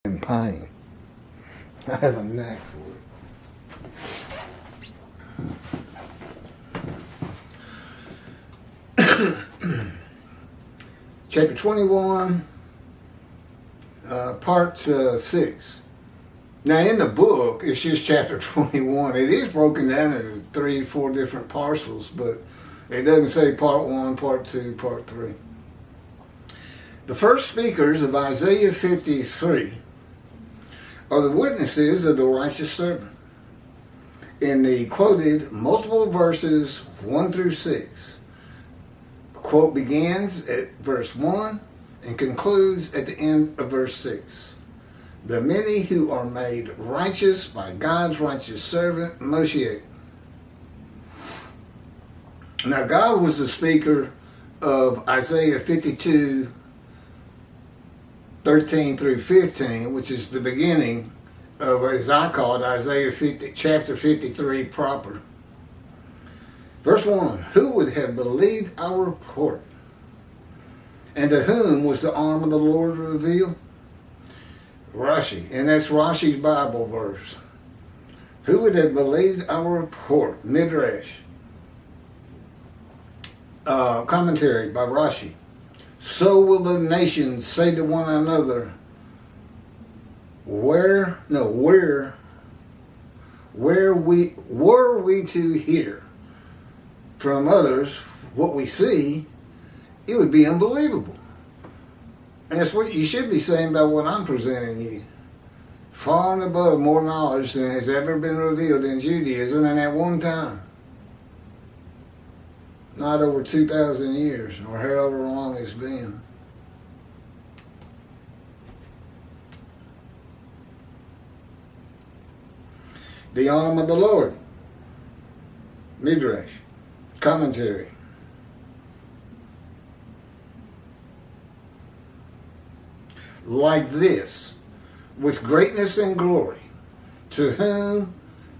and pain. I have a knack for it. Chapter 21, part 6. Now in the book, it's just chapter 21. It is broken down into 3 or 4 different parcels, but it doesn't say part 1, part 2, part 3. The first speakers of Isaiah 53 are the witnesses of the righteous servant. In the quoted multiple verses 1 through 6, the quote begins at verse 1 and concludes at the end of verse 6. The many who are made righteous by God's righteous servant, Moshiach. Now God was the speaker of Isaiah 52, 13 through 15, which is the beginning of, as I call it, Isaiah 50, chapter 53 proper. Verse 1, who would have believed our report? And to whom was the arm of the Lord revealed? Rashi, and that's Rashi's Bible verse. Who would have believed our report? Midrash. Commentary by Rashi. So will the nations say to one another, were we to hear from others what we see, it would be unbelievable. And that's what you should be saying about what I'm presenting you. Far and above more knowledge than has ever been revealed in Judaism, and at one time. Not over 2,000 years, or however long it's been. The arm of the Lord. Midrash. Commentary. Like this, with greatness and glory, to whom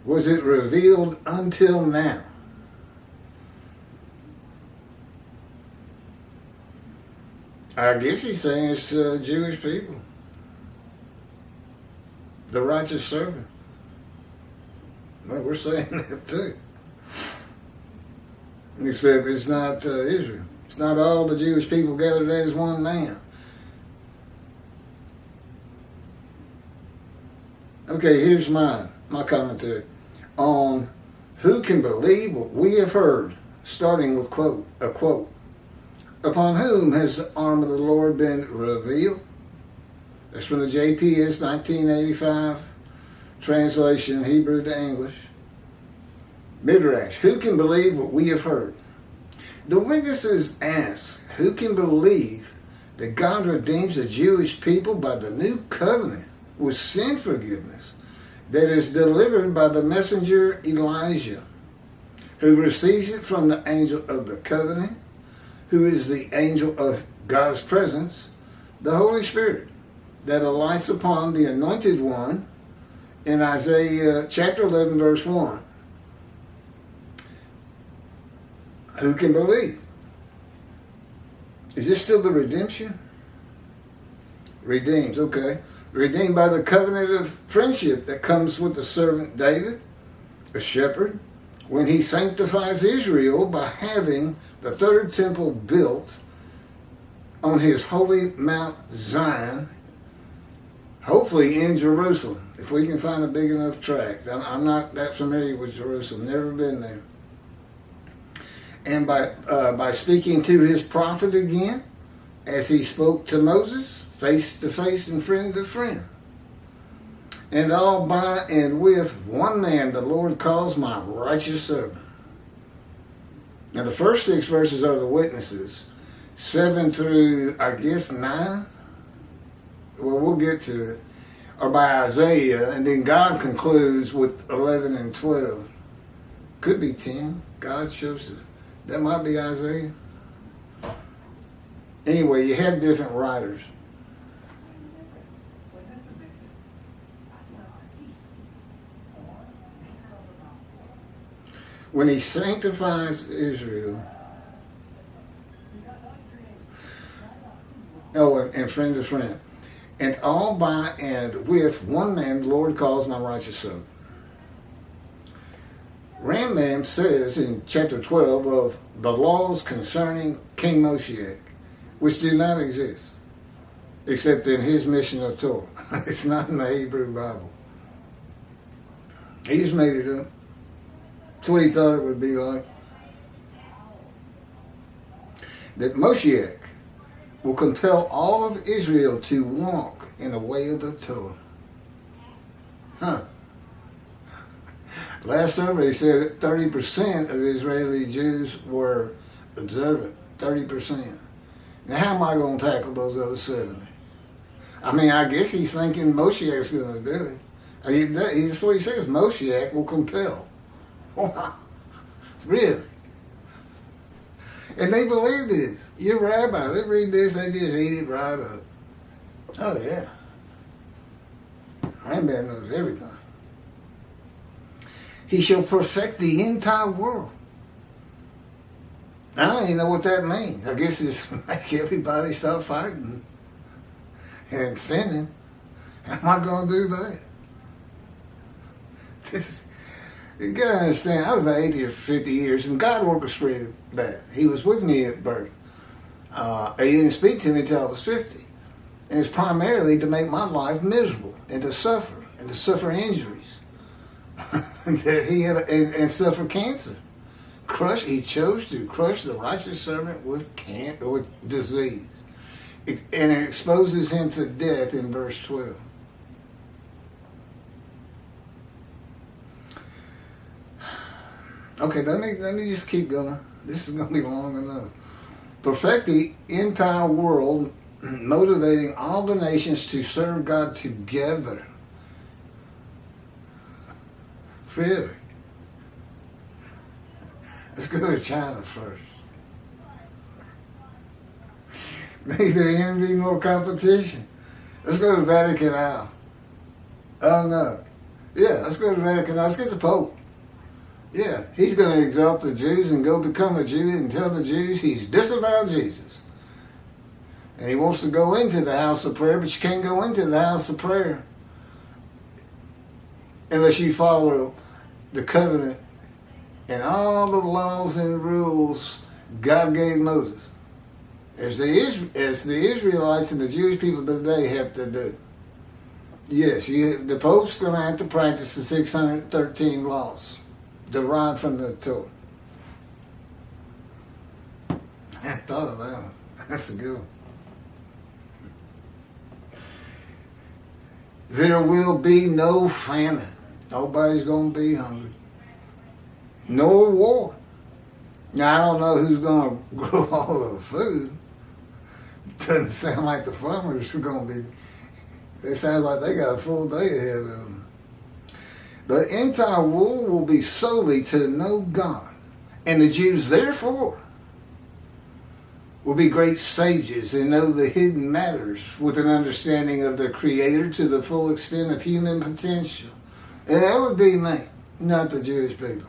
was it revealed until now? I guess he's saying it's Jewish people. The righteous servant. Well, we're saying that too. Except it's not Israel. It's not all the Jewish people gathered as one man. Okay, here's my commentary on who can believe what we have heard, starting with a quote. Upon whom has the arm of the Lord been revealed? That's from the JPS 1985 translation, Hebrew to English. Midrash, who can believe what we have heard? The witnesses ask, who can believe that God redeems the Jewish people by the new covenant with sin forgiveness that is delivered by the messenger Elijah, who receives it from the angel of the covenant, who is the angel of God's presence, the Holy Spirit, that alights upon the anointed one in Isaiah chapter 11, verse 1. Who can believe? Is this still the redemption? Redeems, okay. Redeemed by the covenant of friendship that comes with the servant David, a shepherd, when he sanctifies Israel by having the third temple built on his holy Mount Zion, hopefully in Jerusalem, if we can find a big enough tract. I'm not that familiar with Jerusalem, never been there. And by speaking to his prophet again, as he spoke to Moses, face to face and friend to friend. And all by and with one man the Lord calls my righteous servant. Now the first 6 verses are the witnesses. 7 through, I guess, 9. Well, we'll get to it. Are by Isaiah, and then God concludes with 11 and 12. Could be 10. God shows it. That might be Isaiah. Anyway, you have different writers. When he sanctifies Israel, and friend to friend, And all by and with one man the Lord calls my righteous servant. Rambam says in chapter 12 of the laws concerning King Moshiach, which do not exist, except in his mission of Torah. It's not in the Hebrew Bible. He just made it up. That's what he thought it would be like. That Moshiach will compel all of Israel to walk in the way of the Torah. Huh. Last summer he said that 30% of Israeli Jews were observant. 30%. Now how am I going to tackle those other 70? I mean, I guess he's thinking Moshiach's going to do it. That's what he says. Moshiach will compel. Wow. Really? And they believe this. Your rabbis, they read this, they just eat it right up. Oh, yeah. Rambam knows everything. He shall perfect the entire world. I don't even know what that means. I guess it's make everybody stop fighting and sinning. How am I going to do that? You got to understand, I was an atheist for 50 years, and God orchestrated that. He was with me at birth. He didn't speak to me until I was 50. And it's primarily to make my life miserable and to suffer injuries. and suffer cancer. He chose to crush the righteous servant with disease. And it exposes him to death in verse 12. Okay, let me just keep going. This is going to be long enough. Perfect the entire world, motivating all the nations to serve God together. Really? Let's go to China first. Neither envy nor competition. Let's go to Vatican Isle. Oh no. Yeah, let's go to Vatican Isle. Let's get the Pope. Yeah, he's going to exalt the Jews and go become a Jew and tell the Jews he's disavowed Jesus. And he wants to go into the house of prayer, but you can't go into the house of prayer unless you follow the covenant and all the laws and rules God gave Moses, as the Israelites and the Jewish people today have to do. Yes, the Pope's going to have to practice the 613 laws derived from the Torah. I hadn't thought of that one. That's a good one. There will be no famine. Nobody's going to be hungry. No war. Now, I don't know who's going to grow all the food. Doesn't sound like the farmers are going to be. It sounds like they got a full day ahead of them. The entire world will be solely to know God. And the Jews, therefore, will be great sages and know the hidden matters with an understanding of the Creator to the full extent of human potential. And that would be me, not the Jewish people.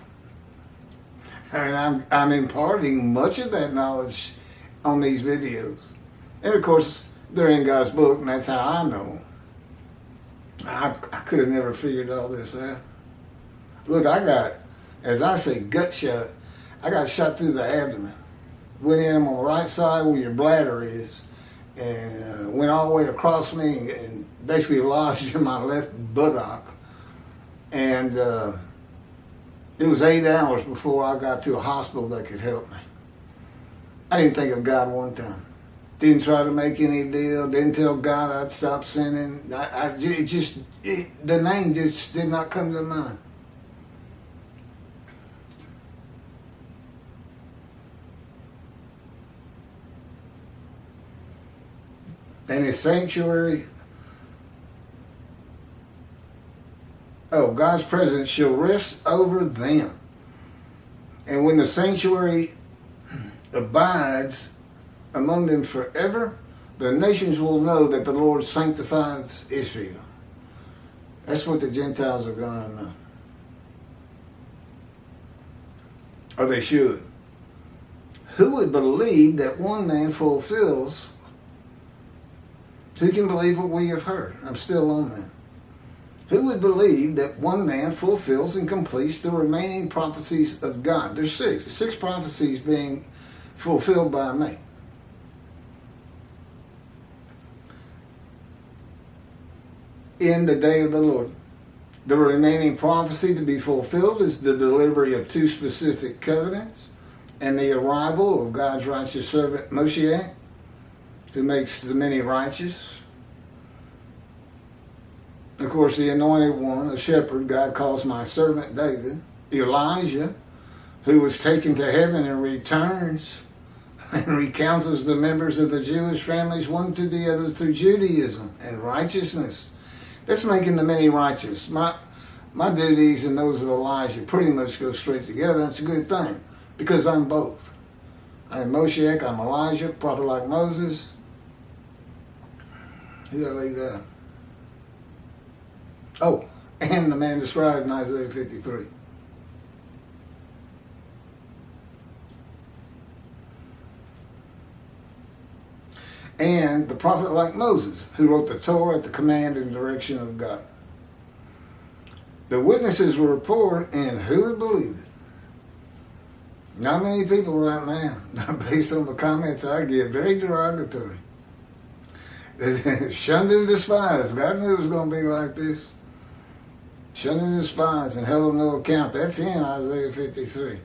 And I'm imparting much of that knowledge on these videos. And of course, they're in God's book, and that's how I know. I could have never figured all this out. Look, I got, as I say, gut shot. I got shot through the abdomen. Went in on the right side where your bladder is, and went all the way across me and basically lodged in my left buttock. And it was 8 hours before I got to a hospital that could help me. I didn't think of God one time. Didn't try to make any deal. Didn't tell God I'd stop sinning. The name just did not come to mind. And his sanctuary, God's presence shall rest over them. And when the sanctuary abides among them forever, the nations will know that the Lord sanctifies Israel. That's what the Gentiles are going to know. Or they should. Who would believe that one man fulfills Who can believe what we have heard? I'm still on that. Who would believe that one man fulfills and completes the remaining prophecies of God? There's six. The six prophecies being fulfilled by me. In the day of the Lord. The remaining prophecy to be fulfilled is the delivery of two specific covenants and the arrival of God's righteous servant Moshiach, who makes the many righteous. Of course, the anointed one, a shepherd, God calls my servant David. Elijah, who was taken to heaven and returns and recounsels the members of the Jewish families one to the other through Judaism and righteousness. That's making the many righteous. My duties and those of Elijah pretty much go straight together. It's a good thing because I'm both. I'm Moshiach, I'm Elijah, prophet like Moses. Who did I leave out? Oh, and the man described in Isaiah 53. And the prophet like Moses, who wrote the Torah at the command and direction of God. The witnesses will report, and who would believe it? Not many people right now, based on the comments I get, very derogatory. Shunned and despised. God knew it was going to be like this. Shunned and despised and held of no account. That's in Isaiah 53.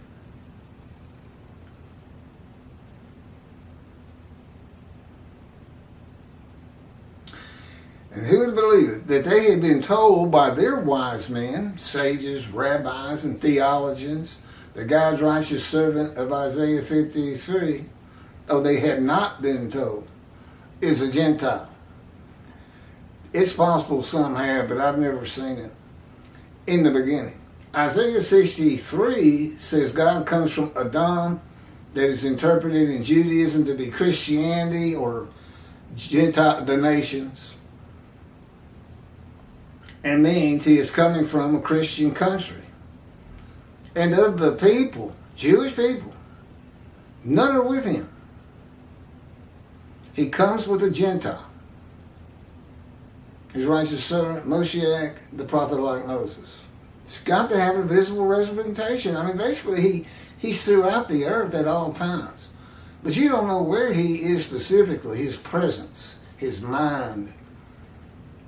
And who would believe it? That they had been told by their wise men, sages, rabbis, and theologians, that God's righteous servant of Isaiah 53, they had not been told, is a Gentile. It's possible some have, but I've never seen it in the beginning. Isaiah 63 says God comes from Adam, that is interpreted in Judaism to be Christianity or Gentile, the nations. And means he is coming from a Christian country. And of the people, Jewish people, none are with him. He comes with a Gentile. His righteous servant, Moshiach, the prophet like Moses. It's got to have a visible representation. I mean, basically, he's throughout the earth at all times. But you don't know where he is specifically, his presence, his mind,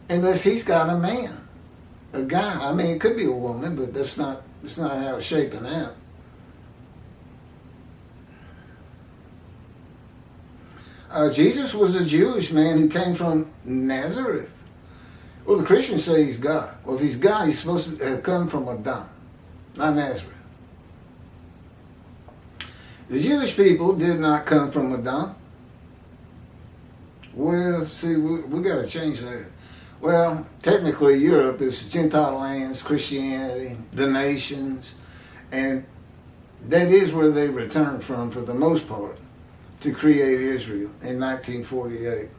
unless he's got a man. A guy. I mean, it could be a woman, but that's not how it's shaping out. Jesus was a Jewish man who came from Nazareth. Well, the Christians say he's God. Well, if he's God, he's supposed to have come from Adam, not Nazareth. The Jewish people did not come from Adam. Well, see, we got to change that. Well, technically Europe is Gentile lands, Christianity, the nations, and that is where they returned from for the most part to create Israel in 1948.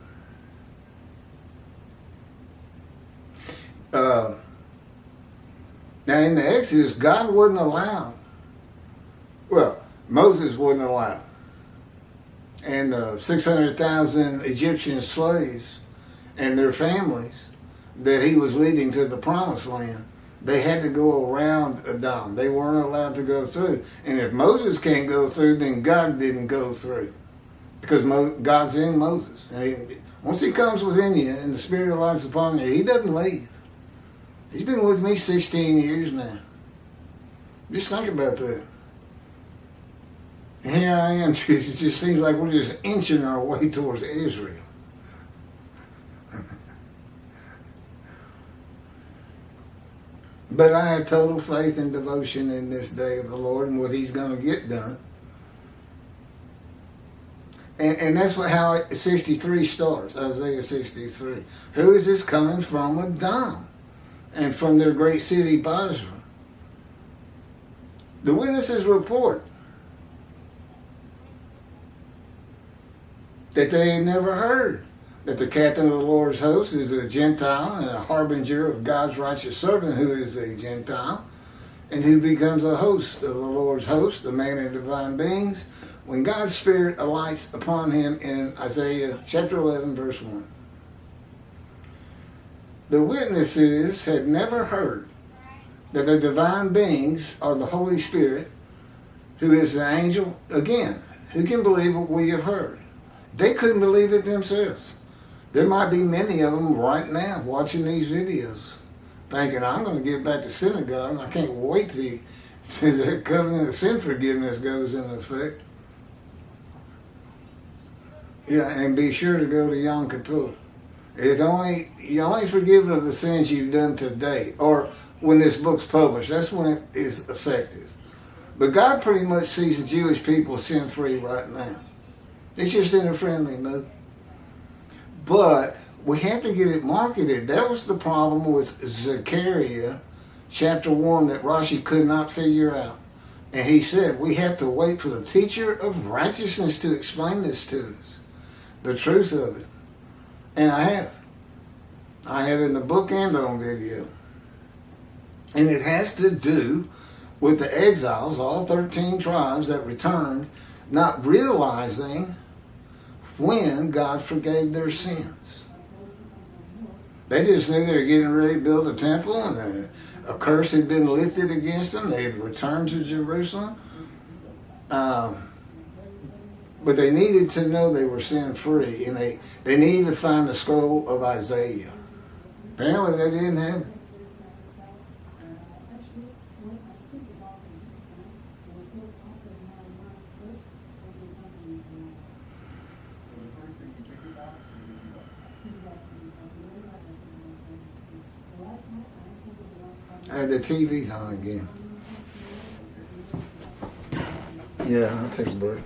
Now in the Exodus, God wouldn't allow, Moses wouldn't allow, and 600,000 Egyptian slaves and their families that he was leading to the promised land, they had to go around Adam. They weren't allowed to go through. And if Moses can't go through, then God didn't go through. Because God's in Moses. And once he comes within you and the Spirit alights upon you, he doesn't leave. He's been with me 16 years now. Just think about that. And here I am, it just seems like we're just inching our way towards Israel. But I have total faith and devotion in this day of the Lord and what he's going to get done. And that's how 63 starts, Isaiah 63. Who is this coming from? Adam, and from their great city, Basra. The witnesses report that they had never heard that the captain of the Lord's host is a Gentile and a harbinger of God's righteous servant who is a Gentile and who becomes a host of the Lord's host, the man of divine beings, when God's Spirit alights upon him in Isaiah chapter 11, verse 1. The witnesses had never heard that the divine beings are the Holy Spirit, who is the angel. Again, who can believe what we have heard? They couldn't believe it themselves. There might be many of them right now watching these videos, thinking, I'm going to get back to synagogue, and I can't wait till the covenant of sin forgiveness goes into effect. Yeah, and be sure to go to Yom Kippur. You're only forgiven of the sins you've done today, or when this book's published. That's when it is effective. But God pretty much sees the Jewish people sin-free right now. It's just in a friendly mood. But we have to get it marketed. That was the problem with Zechariah chapter 1 that Rashi could not figure out. And he said, we have to wait for the teacher of righteousness to explain this to us, the truth of it. And I have. I have in the book and on video. And it has to do with the exiles, all 13 tribes that returned, not realizing when God forgave their sins. They just knew they were getting ready to build a temple, and a curse had been lifted against them. They had returned to Jerusalem. But they needed to know they were sin-free, and they needed to find the scroll of Isaiah. Apparently they didn't have it. The TV's on again. Yeah, I'll take a break.